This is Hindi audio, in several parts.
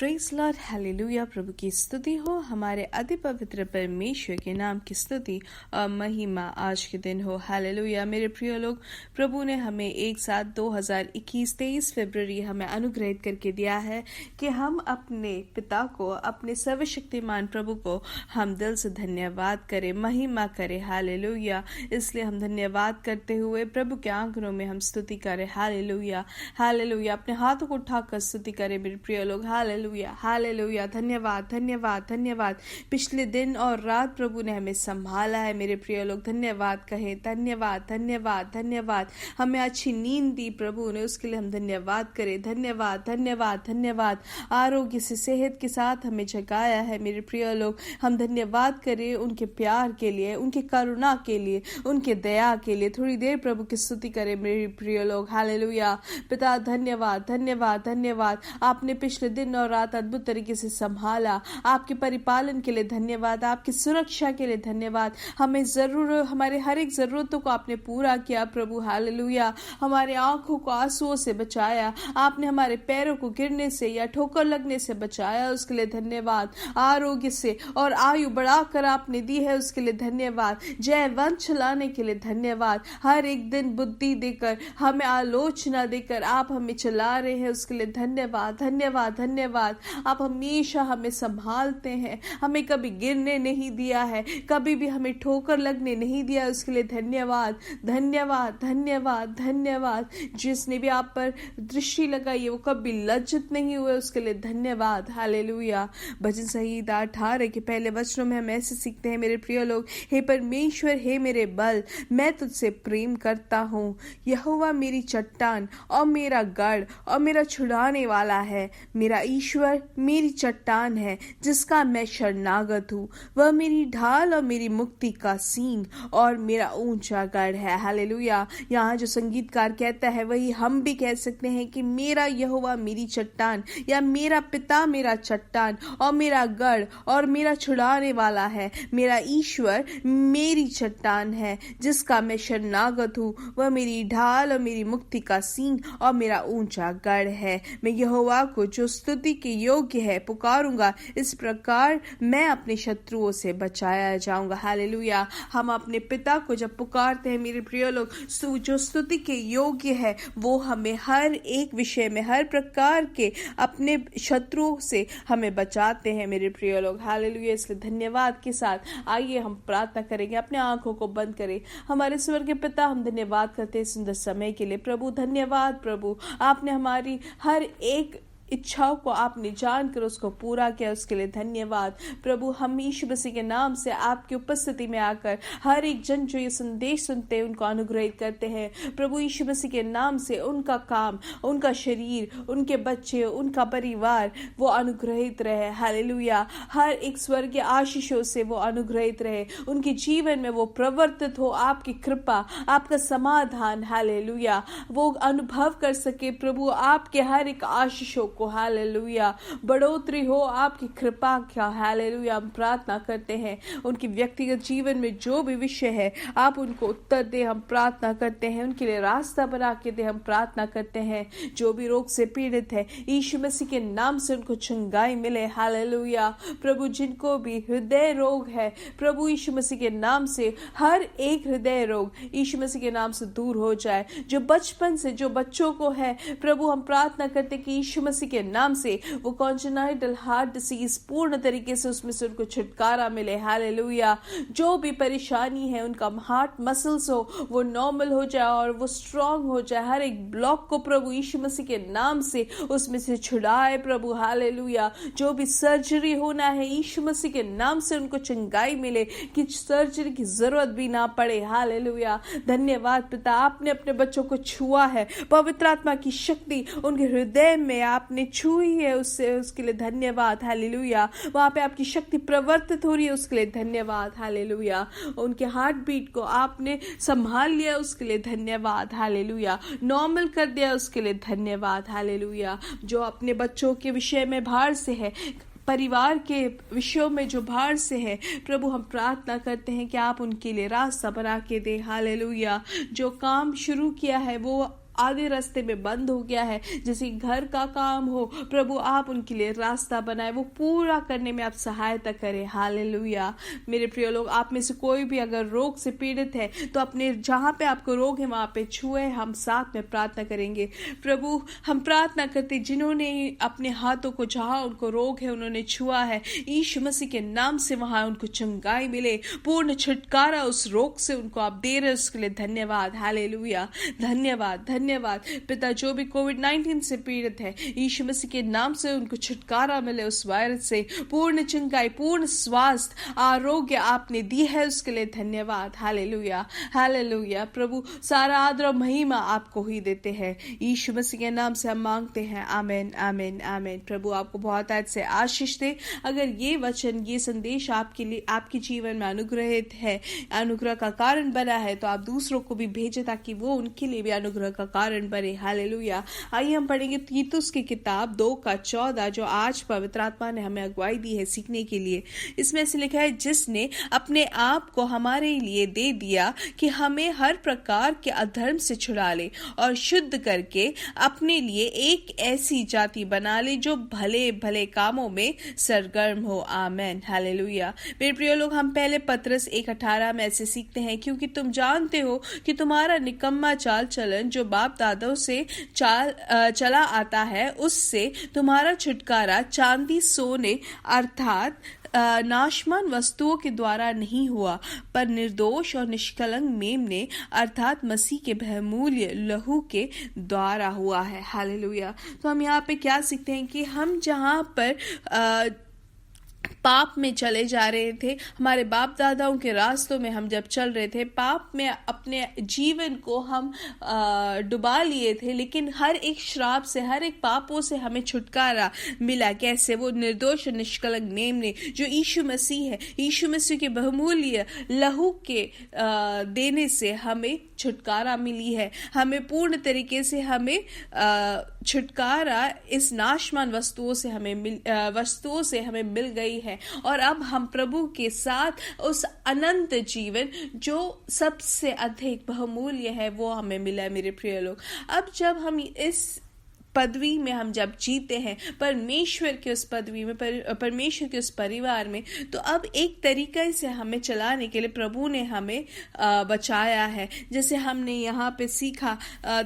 Praise Lord, hallelujah. प्रभु की स्तुति हो। हमारे अति पवित्र परमेश्वर के नाम की स्तुति और महिमा आज के दिन हो। हालेलुया। मेरे प्रिय लोग, प्रभु ने हमें एक साथ 2021 23 फरवरी हमें अनुग्रहित करके दिया है कि हम अपने पिता को, अपने सर्वशक्तिमान प्रभु को हम दिल से धन्यवाद करें, महिमा करें। हालेलुया। इसलिए हम धन्यवाद करते हुए प्रभु के आंगनों में हम स्तुति करें। Hallelujah, hallelujah. अपने हाथों को उठाकर स्तुति करें मेरे प्रिय लोग। Hallelujah, hallelujah. धन्यवाद, धन्यवाद, धन्यवाद। पिछले दिन और रात प्रभु ने हमें संभाला है मेरे प्रिय लोग। धन्यवाद कहें। धन्यवाद, धन्यवाद, धन्यवाद। हमें अच्छी नींद दी प्रभु ने, उसके लिए हम धन्यवाद करें। धन्यवाद, धन्यवाद, धन्यवाद। आरोग्य से, सेहत के साथ हमें जगाया है मेरे प्रिय लोग। हम धन्यवाद करें उनके प्यार के लिए, उनके करुणा के लिए, उनके दया के लिए। थोड़ी देर प्रभु की स्तुति करें मेरे प्रिय लोग। हालेलुया। पिता धन्यवाद, धन्यवाद, धन्यवाद। आपने पिछले दिन और रात अद्भुत तरीके से संभाला। आपके परिपालन के लिए धन्यवाद, आपकी सुरक्षा के लिए धन्यवाद। हमारे हर एक जरूरतों को आपने पूरा किया प्रभु। हालेलुया। हमारे आंखों को आंसुओं से बचाया, आपने हमारे पैरों को गिरने से या ठोकर लगने से बचाया, उसके लिए धन्यवाद। आरोग्य से और आयु बढ़ाकर आपने दी है, उसके लिए धन्यवाद। जय वंश लाने के लिए धन्यवाद। हर एक दिन बुद्धि देकर, हमें आलोचना देकर आप हमें चला रहे हैं, उसके लिए धन्यवाद, धन्यवाद, धन्यवाद। आप हमेशा हमें संभालते हैं, हमें कभी गिरने नहीं दिया है, कभी भी हमें ठोकर लगने नहीं दिया, उसके लिए धन्यवाद, धन्यवाद, धन्यवाद, धन्यवाद। जिसने भी आप पर दृष्टि लगाई है वो कभी लज्जित नहीं हुए, उसके लिए धन्यवाद। हालेलुया। भजन संहिता 18 के पहले वचनों में हम ऐसे सीखते हैं मेरे प्रिय लोग। हे परमेश्वर, हे मेरे बल, मैं तुझसे प्रेम करता हूँ। यहोवा मेरी चट्टान और मेरा गढ़ और मेरा छुड़ाने वाला है। मेरा ईश्वर मेरी चट्टान है जिसका मैं शरणागत हूँ। वह मेरी ढाल और मेरी मुक्ति का सींग और मेरा ऊंचा गढ़ है। हालेलुया। यहाँ जो संगीतकार कहता है वही हम भी कह सकते हैं कि मेरा यहोवा मेरी चट्टान, या मेरा पिता मेरा चट्टान और मेरा गढ़ और मेरा छुड़ाने वाला है। मेरा ईश्वर मेरी चट्टान है जिसका मैं शरणागत हूँ। वह मेरी ढाल और मेरी मुक्ति का सींग और मेरा ऊंचा गढ़ है। मैं यहोवा को जो स्तुति के योग्य है पुकारूंगा, इस प्रकार मैं अपने शत्रुओं से बचाया जाऊंगा। हालेलुया। हम अपने पिता को जब पुकारते हैं मेरे प्रिय लोग, जो स्तुति के योग्य है, वो हमें हर एक विषय में, हर प्रकार के अपने शत्रुओं से हमें बचाते हैं मेरे प्रिय लोग। हालेलुया। इसलिए धन्यवाद के साथ आइए हम प्रार्थना करेंगे। अपने आंखों को बंद करें। हमारे स्वर्गीय पिता, हम धन्यवाद करते हैं सुंदर समय के लिए प्रभु। धन्यवाद प्रभु, आपने हमारी हर एक इच्छाओं को आपने जानकर उसको पूरा किया, उसके लिए धन्यवाद प्रभु। हम यीशु मसीह के नाम से आपकी उपस्थिति में आकर हर एक जन जो ये संदेश सुनते हैं उनको अनुग्रहित करते हैं प्रभु। यीशु मसीह के नाम से उनका काम, उनका शरीर, उनके बच्चे, उनका परिवार वो अनुग्रहित रहे। हालेलुया। हर एक स्वर्गीय आशीषों से वो अनुग्रहित रहे, उनके जीवन में वो प्रवर्तित हो आपकी कृपा, आपका समाधान। हालेलुया। वो अनुभव कर सके प्रभु आपके हर एक आशीषों को। हालेलुया। बढ़ोतरी हो आपकी कृपा का। हालेलुया। हम प्रार्थना करते हैं उनके व्यक्तिगत जीवन में जो भी विषय है आप उनको उत्तर दे, हम प्रार्थना करते हैं। उनके लिए रास्ता बना के दे, हम प्रार्थना करते हैं। जो भी रोग से पीड़ित है, यीशु मसीह के नाम से उनको चंगाई मिले। हालेलुया। प्रभु जिनको भी हृदय रोग है प्रभु, यीशु मसीह के नाम से हर एक हृदय रोग यीशु मसीह के नाम से दूर हो जाए। जो बचपन से जो बच्चों को है प्रभु, हम प्रार्थना करते कि यीशु मसीह के नाम से वो कॉन्जेनाइटल हार्ट डिसीज पूर्ण तरीके से उसमें से उनको छुटकारा मिले। हालेलुया। जो भी परेशानी है, उनका हार्ट मसल्स हो वो नॉर्मल हो जाए और वो स्ट्रांग हो जाए। हर एक ब्लॉक को प्रभु यीशु मसीह के नाम से उसमें से छुड़ाए प्रभु। हालेलुया। जो भी सर्जरी होना है, यीशु मसीह के नाम से उनको चंगाई मिले, कि सर्जरी की जरूरत भी ना पड़े। हालेलुया। धन्यवाद पिता, आपने अपने बच्चों को छुआ है। पवित्र आत्मा की शक्ति उनके हृदय में आपने छुई है, उसके लिए धन्यवाद। हालेलुया। वहां पे आपकी शक्ति प्रवर्तित हो रही है, उसके लिए धन्यवाद। हालेलुया। उनके हार्ट बीट को आपने संभाल लिया, उसके लिए धन्यवाद। हालेलुया। नॉर्मल कर दिया, उसके लिए धन्यवाद। हालेलुया। जो अपने बच्चों के विषय में भार से है, परिवार के विषयों में जो भार से है प्रभु, हम प्रार्थना करते हैं कि आप उनके लिए रास्ता बना के दे। हालेलुया। जो काम शुरू किया है वो आधे रास्ते में बंद हो गया है, जैसे घर का काम हो, प्रभु आप उनके लिए रास्ता बनाए, वो पूरा करने में आप सहायता करें। हालेलुया। मेरे प्रिय लोग, आप में से कोई भी अगर रोग से पीड़ित है तो अपने जहाँ पे आपको रोग है वहाँ पे छुए, हम साथ में प्रार्थना करेंगे। प्रभु हम प्रार्थना करते, जिन्होंने अपने हाथों को जहाँ उनको रोग है उन्होंने छुआ है, यीशु मसीह के नाम से वहाँ उनको चंगाई मिले, पूर्ण छुटकारा उस रोग से उनको आप दे रहे, उसके लिए धन्यवाद। हालेलुया। धन्यवाद धन्यवाद पिता। जो भी कोविड-19 से पीड़ित है, यीशु मसीह के नाम से उनको छुटकारा मिले उस वायरस से, पूर्ण चंगाई, पूर्ण स्वास्थ्य, आरोग्य आपने दी है, उसके लिए धन्यवाद। Hallelujah hallelujah. प्रभु सारा आदर और महिमा आपको ही देते हैं, यीशु मसीह के नाम से हम मांगते हैं। आमीन आमीन आमीन। प्रभु आपको बहुत आज से आशीष दे। अगर ये वचन, ये संदेश आपके लिए, आपके जीवन में अनुग्रहित है, अनुग्रह का कारण बना है, तो आप दूसरों को भी भेजें ताकि वो उनके लिए भी अनुग्रह का कारण बने। हालेलुया। आइए हम पढ़ेंगे तीतुस की किताब 2:14, जो आज पवित्र आत्मा ने हमें अगुवाई दी है सीखने के लिए। इसमें ऐसे लिखा है, जिसने अपने आप को हमारे लिए दे दिया कि हमें हर प्रकार के अधर्म से छुड़ा ले और शुद्ध करके अपने लिए एक ऐसी जाति बना ले जो भले भले कामों में सरगर्म हो। आमेन। हालेलुया। मेरे प्रिय लोग, हम पहले पत्रस 1:18 में ऐसे सीखते हैं, क्योंकि तुम जानते हो कि तुम्हारा निकम्मा चाल चलन जो बाप दादाओं से चला आता है, उससे तुम्हारा छुटकारा चांदी सोने अर्थात नाशमान वस्तुओं के द्वारा नहीं हुआ, पर निर्दोष और निष्कलंक मेमने अर्थात मसीह के बहुमूल्य लहू के द्वारा हुआ है। हालेलुया। तो हम यहाँ पे क्या सीखते हैं कि हम जहाँ पर पाप में चले जा रहे थे, हमारे बाप दादाओं के रास्तों में हम जब चल रहे थे, पाप में अपने जीवन को हम डुबा लिए थे, लेकिन हर एक श्राप से, हर एक पापों से हमें छुटकारा मिला। कैसे? वो निर्दोष और निष्कलंक मेमने जो यीशु मसीह है, यीशु मसीह के बहुमूल्य लहू के देने से हमें छुटकारा मिली है। हमें पूर्ण तरीके से हमें छुटकारा इस नाशमान वस्तुओं से हमें मिल गई है, और अब हम प्रभु के साथ उस अनंत जीवन जो सबसे अधिक बहुमूल्य है वो हमें मिला है। मेरे प्रिय लोग, अब जब हम इस पदवी में हम जब जीते हैं, परमेश्वर की उस पदवी में, परमेश्वर के उस परिवार में, तो अब एक तरीके से हमें चलाने के लिए प्रभु ने हमें बचाया है। जैसे हमने यहाँ पे सीखा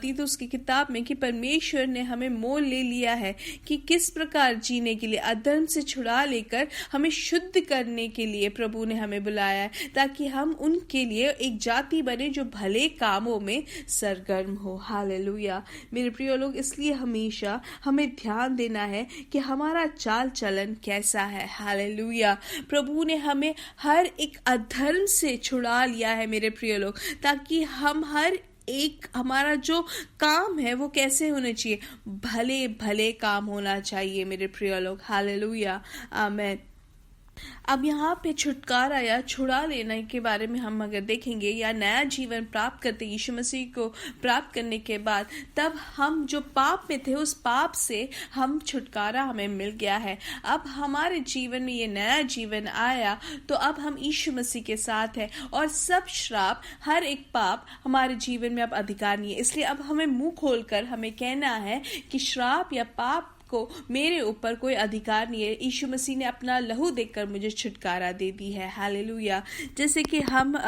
तीतुस की किताब में कि परमेश्वर ने हमें मोल ले लिया है कि किस प्रकार जीने के लिए, अधर्म से छुड़ा लेकर हमें शुद्ध करने के लिए प्रभु ने हमें बुलाया है, ताकि हम उनके लिए एक जाति बने जो भले कामों में सरगर्म हो। हालेलुया। मेरे प्रिय लोग, इसलिए हमेशा हमें ध्यान देना है कि हमारा चाल चलन कैसा है। हालेलुया। प्रभु ने हमें हर एक अधर्म से छुड़ा लिया है मेरे प्रिय लोग, ताकि हम हर एक, हमारा जो काम है वो कैसे होने चाहिए, भले भले काम होना चाहिए मेरे प्रिय लोग। हालेलुया। आमीन। अब यहाँ पे छुटकारा या छुड़ा लेने के बारे में हम अगर देखेंगे, या नया जीवन प्राप्त करते यीशु मसीह को प्राप्त करने के बाद, तब हम जो पाप में थे उस पाप से हम छुटकारा हमें मिल गया है। अब हमारे जीवन में ये नया जीवन आया, तो अब हम यीशु मसीह के साथ हैं, और सब श्राप, हर एक पाप हमारे जीवन में अब अधिकार नहीं है। इसलिए अब हमें मुंह खोलकर हमें कहना है कि श्राप या पाप को मेरे ऊपर कोई अधिकार नहीं है। यीशु मसीह ने अपना लहू देकर मुझे छुटकारा दे दी है। हालेलुया। जैसे कि हम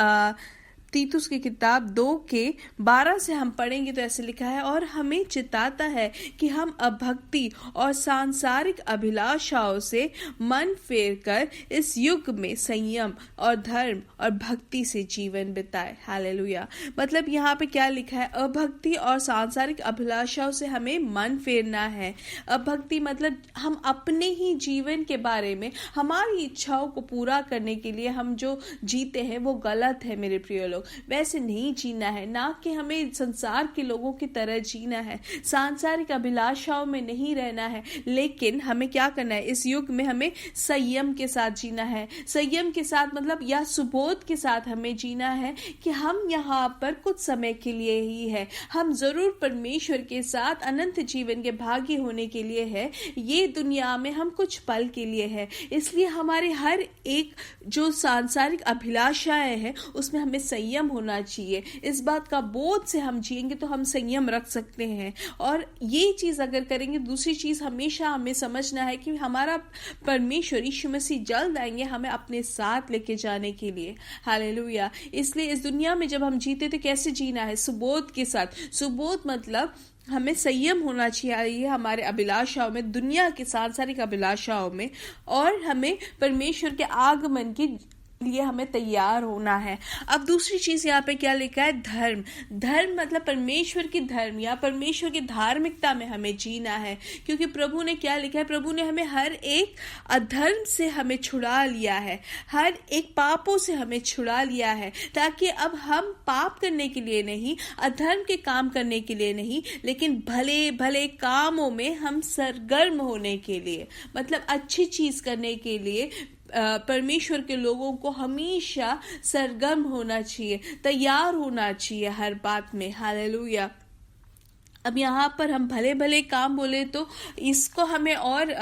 तीतुस की किताब 2:12 से हम पढ़ेंगे तो ऐसे लिखा है, और हमें चिताता है कि हम अभक्ति और सांसारिक अभिलाषाओं से मन फेर कर इस युग में संयम और धर्म और भक्ति से जीवन बिताए। हालेलुया। मतलब यहाँ पे क्या लिखा है, अभक्ति और सांसारिक अभिलाषाओं से हमें मन फेरना है। अभक्ति मतलब हम अपने ही जीवन के बारे में, हमारी इच्छाओं को पूरा करने के लिए हम जो जीते हैं वो गलत है मेरे प्रिय लोग। वैसे नहीं जीना है, ना कि हमें संसार के लोगों की तरह जीना है, सांसारिक अभिलाषाओं में नहीं रहना है, लेकिन हमें क्या करना है, इस युग में हमें संयम के साथ जीना है। संयम के साथ मतलब या सुबोध के साथ हमें जीना है कि हम यहाँ पर कुछ समय के लिए ही है, हम जरूर परमेश्वर के साथ अनंत जीवन के भागी होने के लिए है। ये दुनिया में हम कुछ पल के लिए है, इसलिए हमारे हर एक जो सांसारिक अभिलाषाएं हैं उसमें हमें संयम संयम होना चाहिए। इस बात का बोध से हम जिएंगे तो हम संयम रख सकते हैं। और ये चीज़ अगर करेंगे, दूसरी चीज़ हमेशा हमें समझना है कि हमारा परमेश्वर यीशु मसीह जल्द आएंगे हमें अपने साथ लेके जाने के लिए। हालेलुया। इसलिए इस दुनिया में जब हम जीते तो कैसे जीना है? सुबोध के साथ। सुबोध मतलब हमें संयम होना चाहिए हमारे अभिलाषाओं में, दुनिया की सांसारिक अभिलाषाओं में, और हमें परमेश्वर के आगमन के लिए हमें तैयार होना है। अब दूसरी चीज यहाँ पे क्या लिखा है? धर्म। धर्म मतलब परमेश्वर की धर्म या परमेश्वर की धार्मिकता में हमें जीना है, क्योंकि प्रभु ने क्या लिखा है? प्रभु ने हमें हर एक अधर्म से हमें छुड़ा लिया है, हर एक पापों से हमें छुड़ा लिया है, ताकि अब हम पाप करने के लिए नहीं, अधर्म के काम करने के लिए नहीं, लेकिन भले भले कामों में हम सरगर्म होने के लिए, मतलब अच्छी चीज करने के लिए परमेश्वर के लोगों को हमेशा सरगर्म होना चाहिए, तैयार होना चाहिए हर बात में। हालेलुया। अब यहाँ पर हम भले भले काम बोले तो इसको हमें और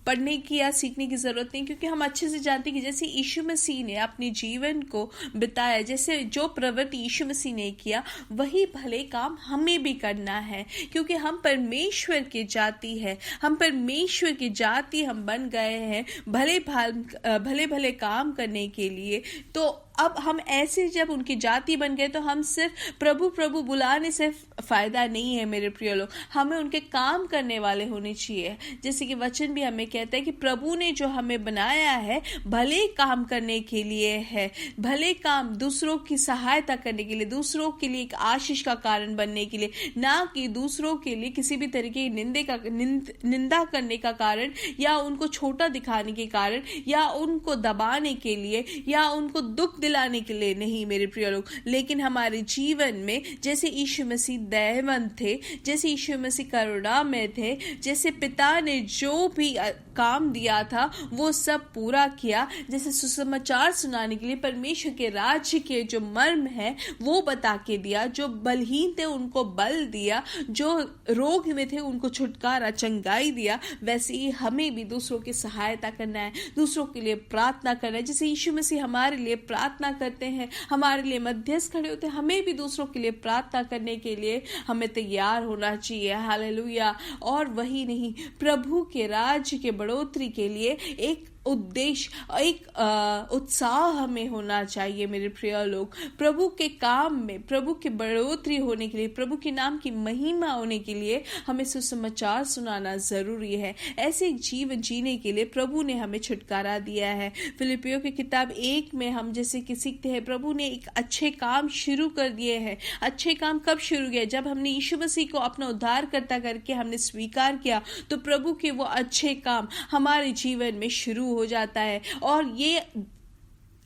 पढ़ने की या सीखने की जरूरत नहीं, क्योंकि हम अच्छे से जानते हैं कि जैसे यीशु मसीह ने अपने जीवन को बिताया, जैसे जो प्रवृत्ति यीशु मसीह ने किया वही भले काम हमें भी करना है, क्योंकि हम परमेश्वर की जाति है, हम परमेश्वर की जाति हम बन गए हैं भले भले काम करने के लिए। तो अब हम ऐसे जब उनकी जाति बन गए तो हम सिर्फ प्रभु प्रभु बुलाने से फायदा नहीं है मेरे प्रिय लोग, हमें उनके काम करने वाले होने चाहिए। जैसे कि वचन भी हमें कहता है कि प्रभु ने जो हमें बनाया है भले काम करने के लिए है, भले काम दूसरों की सहायता करने के लिए, दूसरों के लिए एक आशीष का कारण बनने के लिए, ना कि दूसरों के लिए किसी भी तरीके की निंदा करने का कारण, या उनको छोटा दिखाने के कारण, या उनको दबाने के लिए, या उनको दुख दिलाने के लिए नहीं मेरे प्रिय लोग। लेकिन हमारे जीवन में जैसे यीशु मसीह दयावंत थे, जैसे यीशु मसीह करुणा में थे, जैसे पिता ने जो भी काम दिया था वो सब पूरा किया, जैसे सुसमाचार सुनाने के लिए परमेश्वर के राज्य के जो मर्म है वो बता के दिया, जो बलहीन थे उनको बल दिया, जो रोग में थे उनको छुटकारा चंगाई दिया, वैसे ही हमें भी दूसरों की सहायता करना है, दूसरों के लिए प्रार्थना करना है। जैसे यीशु मसीह हमारे लिए प्रार्थना करते हैं, हमारे लिए मध्यस्थ खड़े होते हैं, हमें भी दूसरों के लिए प्रार्थना करने के लिए हमें तैयार होना चाहिए। हालेलुया। और वही नहीं, प्रभु के राज्य के बढ़ोतरी के लिए एक उद्देश्य, एक उत्साह हमें होना चाहिए मेरे प्रिय लोग। प्रभु के काम में, प्रभु की बढ़ोतरी होने के लिए, प्रभु के नाम की महिमा होने के लिए हमें सुसमाचार सुनाना जरूरी है। ऐसे जीवन जीने के लिए प्रभु ने हमें छुटकारा दिया है। फिलिपियों की किताब 1 में हम जैसे कि सीखते हैं, प्रभु ने एक अच्छे काम शुरू कर दिए हैं। अच्छे काम कब शुरू किए? जब हमने यीशु मसीह को अपना उद्धारकर्ता करके हमने स्वीकार किया, तो प्रभु के वो अच्छे काम हमारे जीवन में शुरू हो जाता है, और ये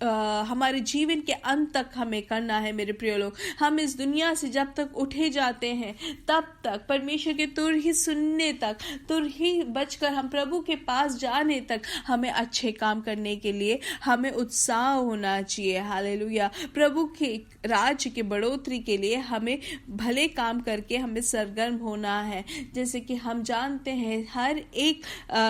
हमारे जीवन के अंत तक हमें करना है मेरे प्रिय लोग। हम इस दुनिया से जब तक उठे जाते हैं तब तक, परमेश्वर के तुर ही सुनने तक, तुर ही बचकर हम प्रभु के पास जाने तक हमें अच्छे काम करने के लिए हमें उत्साह होना चाहिए। हालेलुया। प्रभु के राज्य की बढ़ोतरी के लिए हमें भले काम करके हमें सरगर्म होना है। जैसे कि हम जानते हैं हर एक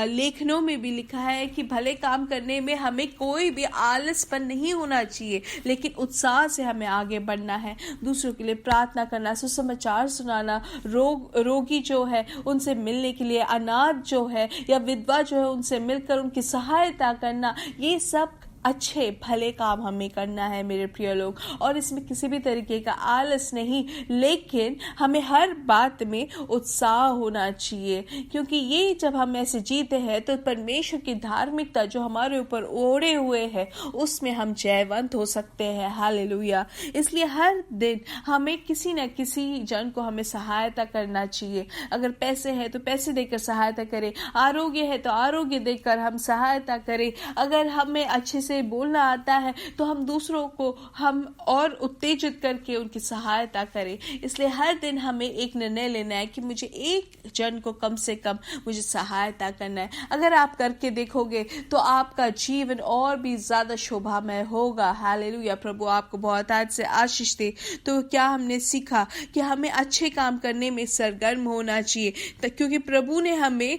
लेखनों में भी लिखा है कि भले काम करने में हमें कोई भी आलस नहीं होना चाहिए, लेकिन उत्साह से हमें आगे बढ़ना है, दूसरों के लिए प्रार्थना करना, सुसमाचार सुनाना, रोगी जो है उनसे मिलने के लिए, अनाथ जो है या विधवा जो है उनसे मिलकर उनकी सहायता करना, ये सब अच्छे भले काम हमें करना है मेरे प्रिय लोग। और इसमें किसी भी तरीके का आलस नहीं, लेकिन हमें हर बात में उत्साह होना चाहिए, क्योंकि ये जब हम ऐसे जीते हैं तो परमेश्वर की धार्मिकता जो हमारे ऊपर ओढ़े हुए है उसमें हम जयवंत हो सकते हैं। हालेलुया। इसलिए हर दिन हमें किसी न किसी जन को हमें सहायता करना चाहिए। अगर पैसे है तो पैसे देकर सहायता करें, आरोग्य है तो आरोग्य देकर हम सहायता करें, अगर हमें अच्छे से बोलना आता है तो हम दूसरों को हम और उत्तेजित करके उनकी सहायता करें। इसलिए हर दिन हमें एक निर्णय लेना है कि मुझे एक जन को कम से कम मुझे सहायता करना है। अगर आप करके देखोगे तो आपका जीवन और भी ज्यादा शोभामय होगा। हालेलुया। प्रभु आपको बहुत आज से आशीष दे। तो क्या हमने सीखा कि हमें अच्छे काम करने में सरगर्म होना चाहिए, क्योंकि प्रभु ने हमें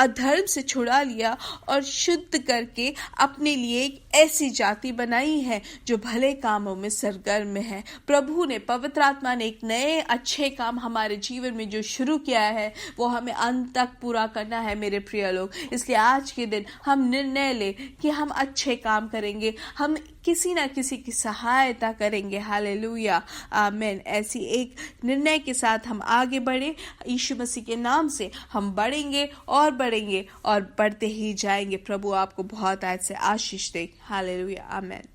अधर्म से छुड़ा लिया और शुद्ध करके अपने लिए एक ऐसी जाति बनाई है जो भले कामों में सरगर्म है। प्रभु ने, पवित्र आत्मा ने एक नए अच्छे काम हमारे जीवन में जो शुरू किया है वो हमें अंत तक पूरा करना है मेरे प्रिय लोग। इसलिए आज के दिन हम निर्णय ले कि हम अच्छे काम करेंगे, हम किसी ना किसी की सहायता करेंगे। हालेलुया, आमीन। ऐसी एक निर्णय के साथ हम आगे बढ़े, यीशु मसीह के नाम से हम बढ़ेंगे और बढ़ते ही जाएंगे। प्रभु आपको बहुत आज से आशीष दे। हालेलुया, आमीन।